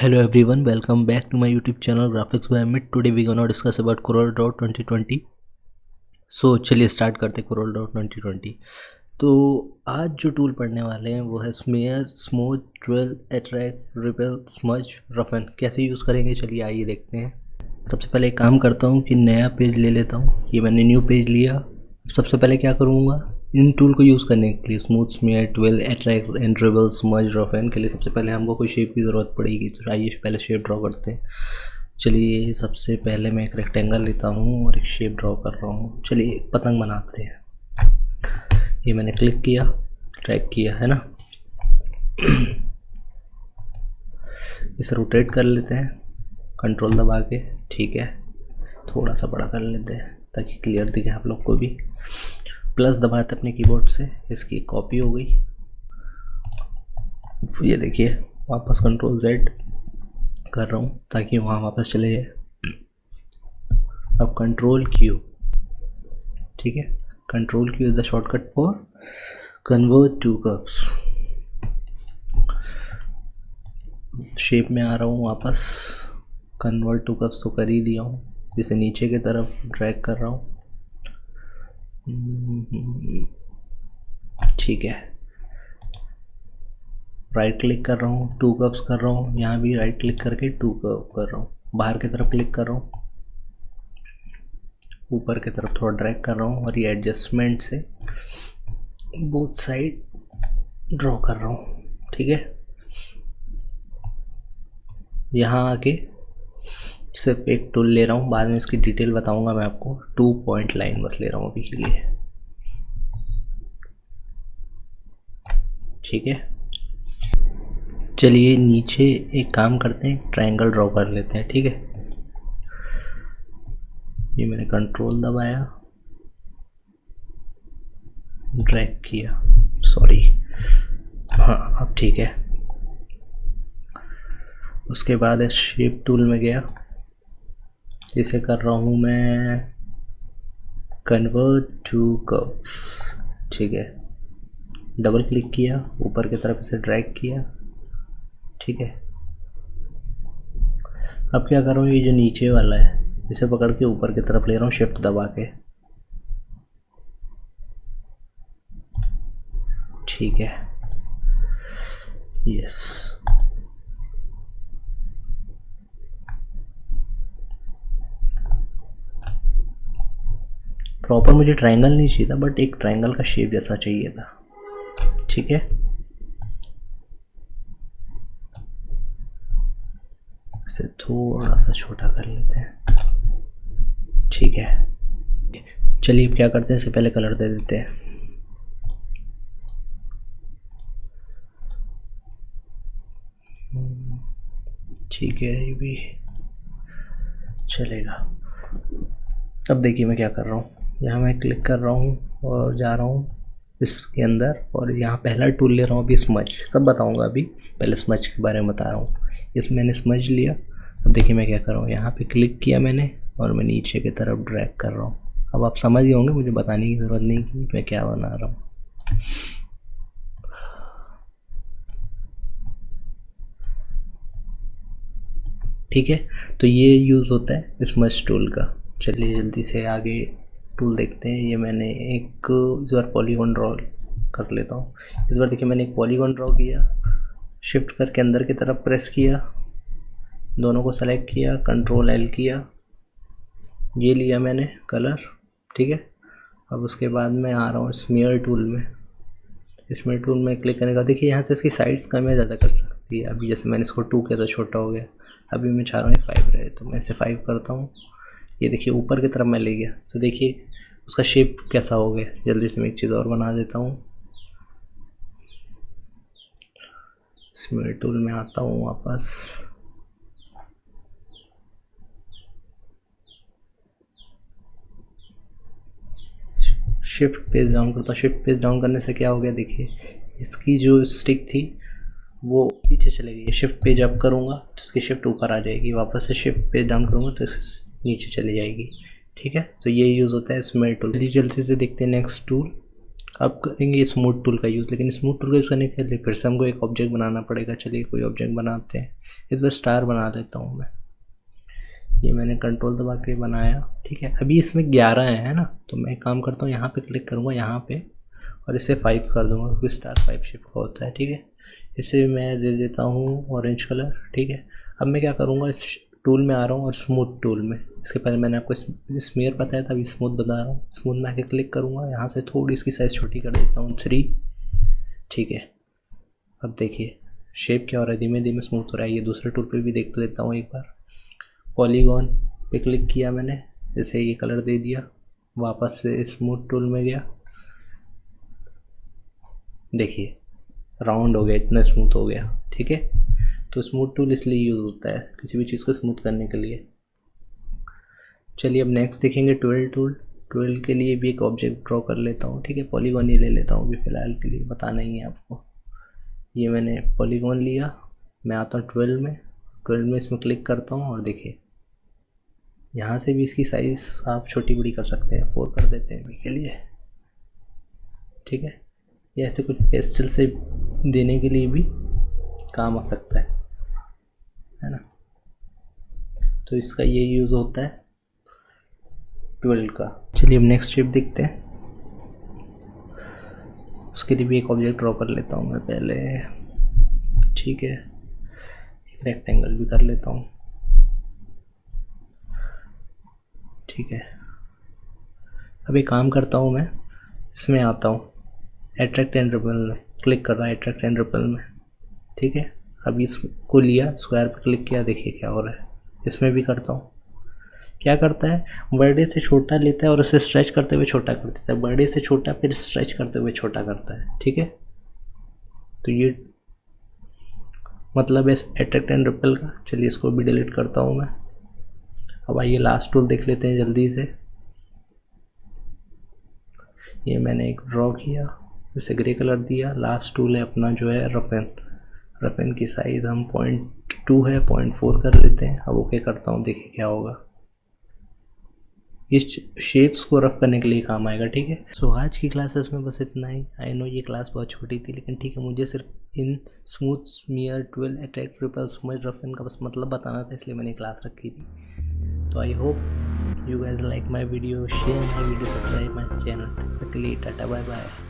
Hello everyone, welcome back to my YouTube channel Graphics by Amit. Today we gonna discuss about CorelDRAW 2020. So चलिए start करते हैं CorelDRAW 2020. तो आज जो tool पढ़ने वाले हैं वो है smear, smooth, drill, attract, repel, smudge, roughen. कैसे यूज़ करेंगे चलिए आइए देखते हैं. सबसे पहले एक काम करता हूँ कि नया पेज ले लेता हूँ. ये मैंने न्यू पेज लिया. सबसे पहले क्या करूँगा, इन टूल को यूज़ करने के लिए smooth, smear, twill, attract and rebel, smudge, roughen के लिए सबसे पहले हमको कोई शेप की ज़रूरत पड़ेगी. तो आइए पहले शेप ड्रॉ करते हैं. चलिए सबसे पहले मैं एक रेक्टेंगल लेता हूँ और एक शेप ड्रॉ कर रहा हूँ. चलिए एक पतंग बनाते हैं. ये मैंने क्लिक किया, ड्रैग किया है ना. इसे रोटेट कर लेते हैं कंट्रोल दबा के. ठीक है, थोड़ा सा बड़ा कर लेते हैं ताकि क्लियर दिखे आप लोग को भी. प्लस दबाते अपने कीबोर्ड से. इसकी कॉपी हो गई. ये देखिए वापस कंट्रोल Z कर रहा हूँ ताकि वहाँ वापस चले जाए. अब कंट्रोल Q. ठीक है, control Q is the shortcut for convert to curves. Shape में आ रहा हूँ वापस. कन्वर्ट टू कर्व्स तो कर ही दिया हूँ. इसे नीचे की तरफ ड्रैग कर रहा हूँ. ठीक है, राइट क्लिक कर रहा हूँ, टू कर्व्स कर रहा हूँ. यहाँ भी राइट क्लिक करके टू कर्व कर रहा हूँ. बाहर की तरफ क्लिक कर रहा हूँ, ऊपर की तरफ थोड़ा ड्रैग कर रहा हूँ और ये एडजस्टमेंट से बोथ साइड ड्रॉ कर रहा हूँ. ठीक है, यहाँ आके सिर्फ एक टूल ले रहा हूँ. बाद में इसकी डिटेल बताऊँगा मैं आपको. 2 पॉइंट लाइन बस ले रहा हूँ अभी के लिए. ठीक है, चलिए नीचे एक काम करते हैं, ट्रायंगल ड्रॉ कर लेते हैं. ठीक है, ये मैंने कंट्रोल दबाया, ड्रैग किया. सॉरी, हाँ अब ठीक है. उसके बाद इस शेप टूल में गया. इसे कर रहा हूँ मैं कन्वर्ट टू कर्व्स. ठीक है, डबल क्लिक किया, ऊपर की तरफ इसे ड्रैग किया. ठीक है, अब क्या कर रहा हूँ, ये जो नीचे वाला है इसे पकड़ के ऊपर की तरफ ले रहा हूँ शिफ्ट दबा के. ठीक है, यस. प्रॉपर मुझे ट्रायंगल नहीं चाहिए था, बट एक ट्रायंगल का शेप जैसा चाहिए था. ठीक है, इसे थोड़ा सा छोटा कर लेते हैं. ठीक है, चलिए अब क्या करते हैं, इससे पहले कलर दे देते हैं. ठीक है, ये भी चलेगा. अब देखिए मैं क्या कर रहा हूँ. यहाँ मैं क्लिक कर रहा हूँ और जा रहा हूँ इसके अंदर और यहाँ पहला टूल ले रहा हूँ अभी स्मज. सब बताऊँगा अभी, पहले स्मज के बारे में बता रहा हूँ. इस मैंने स्मज लिया. अब देखिए मैं क्या कर रहा हूँ, यहाँ पे क्लिक किया मैंने और मैं नीचे की तरफ ड्रैग कर रहा हूँ. अब आप समझ गए होंगे, मुझे बताने की ज़रूरत नहीं कि मैं क्या बना रहा हूँ. ठीक है, तो ये यूज़ होता है स्मज टूल का. चलिए जल्दी से आगे टूल देखते हैं. ये मैंने एक इस बार पॉलीगॉन ड्रॉ कर लेता हूँ. इस बार देखिए मैंने एक पॉलीगॉन ड्रॉ किया, शिफ्ट करके अंदर की तरफ प्रेस किया, दोनों को सेलेक्ट किया, कंट्रोल L किया, ये लिया मैंने कलर. ठीक है, अब उसके बाद मैं आ रहा हूँ स्मेयर टूल में. स्मेयर टूल में क्लिक करने का देखिए यहाँ से इसकी साइज़ कम या ज़्यादा कर सकती है. अभी जैसे मैंने इसको 2 किया तो छोटा हो गया. अभी मैं चाह रहा हूँ 5 रहे, तो मैं इसे 5 करता हूँ. ये देखिए ऊपर की तरफ मैं ले गया, तो देखिए उसका शेप कैसा हो गया. जल्दी से मैं एक चीज़ और बना देता हूँ. स्मेयर टूल में आता हूँ वापस. शिफ्ट पेज डाउन करता हूँ. शिफ्ट पेज डाउन करने से क्या हो गया, देखिए इसकी जो स्टिक थी वो पीछे चले गई. शिफ्ट पेज अप करूँगा तो इसकी शिफ्ट ऊपर आ जाएगी. वापस से शिफ्ट पेज डाउन करूँगा तो नीचे चली जाएगी. ठीक है, तो ये यूज़ होता है स्मेयर टूल. जल्दी से देखते हैं नेक्स्ट टूल अब करेंगे स्मूथ टूल का यूज़, लेकिन स्मूथ टूल का यूज़ करने के लिए फिर से हमको एक ऑब्जेक्ट बनाना पड़ेगा। चलिए कोई ऑब्जेक्ट बनाते हैं, इस बार स्टार बना लेता हूँ मैं। ये मैंने कंट्रोल दबा के बनाया, ठीक है। अभी इसमें 11 है ना, तो मैं एक काम करता हूँ, यहाँ पे क्लिक करूँगा यहाँ पे और इसे 5 कर दूँगा, क्योंकि स्टार 5 शेप का होता है, ठीक है। इसे मैं दे देता हूँ ऑरेंज कलर, ठीक है। अब मैं क्या करूँगा, इस टूल में आ रहा हूँ और स्मूथ टूल में, इसके पहले मैंने आपको स्मीयर बताया था, अभी स्मूथ बता रहा हूँ। स्मूथ में आके क्लिक करूँगा, यहाँ से थोड़ी इसकी साइज़ छोटी कर देता हूँ 3, ठीक है। अब देखिए शेप क्या हो रहा है, धीमे धीमे स्मूथ हो रहा है। ये दूसरे टूल पे भी देख लेता हूँ एक बार। पॉलीगॉन पे क्लिक किया मैंने, जैसे ये कलर दे दिया, वापस से स्मूथ टूल में गया, देखिए राउंड हो गया, इतना स्मूथ हो गया, ठीक है। तो स्मूथ टूल इसलिए यूज़ होता है किसी भी चीज़ को स्मूथ करने के लिए। चलिए अब नेक्स्ट देखेंगे ट्वेल टूल। ट्वेल के लिए भी एक ऑब्जेक्ट ड्रॉ कर लेता हूँ, ठीक है। पॉलीगॉन ही ले लेता हूँ अभी फ़िलहाल के लिए, बताना ही है आपको। ये मैंने पॉलीगॉन लिया, मैं आता हूँ 12 में। 12 में इसमें क्लिक करता हूँ और देखिए यहाँ से भी इसकी साइज़ आप छोटी बड़ी कर सकते हैं, 4 कर देते हैं अभी के लिए, ठीक है। ये ऐसे कुछ पेस्टल से देने के लिए भी काम आ सकता है ना। तो इसका ये यूज़ होता है 12 का। चलिए अब नेक्स्ट शेप देखते हैं। उसके लिए भी एक ऑब्जेक्ट ड्रॉ कर लेता हूँ मैं पहले, ठीक है। एक रेक्टेंगल भी कर लेता हूँ, ठीक है। अब एक काम करता हूँ, मैं इसमें आता हूँ, अट्रैक्ट एंड रिपेल में क्लिक कर रहा है, अट्रैक्ट एंड रिपेल में, ठीक है। अब इसको लिया, स्क्वायर पर क्लिक किया, देखिए क्या हो रहा है। इसमें भी करता हूँ, क्या करता है, बर्थडे से छोटा लेता है और उसे स्ट्रेच करते हुए छोटा कर देता है, बर्थडे से छोटा फिर स्ट्रेच करते हुए छोटा करता है, ठीक है। तो ये मतलब है अट्रैक्ट एंड रिपेल का। चलिए इसको भी डिलीट करता हूँ मैं। अब आइए लास्ट टूल देख लेते हैं जल्दी से। ये मैंने एक ड्रॉ किया, इसे ग्रे कलर दिया। लास्ट टूल है अपना जो है रफेन। रफेन की साइज़ हम 0.2 है, 0.4 कर लेते हैं। अब ओके करता हूँ, देखिए क्या होगा। इस शेप्स को रफ करने के लिए काम आएगा, ठीक है। सो आज की क्लासेस में बस इतना ही। आई नो ये क्लास बहुत छोटी थी, लेकिन ठीक है, मुझे सिर्फ इन smooth, smear, 12, attract, repel, smudge, roughen का बस मतलब बताना था, इसलिए मैंने क्लास रखी थी। तो I hope you guys like my video, share my video, subscribe my channel. Quickly, tata, bye bye.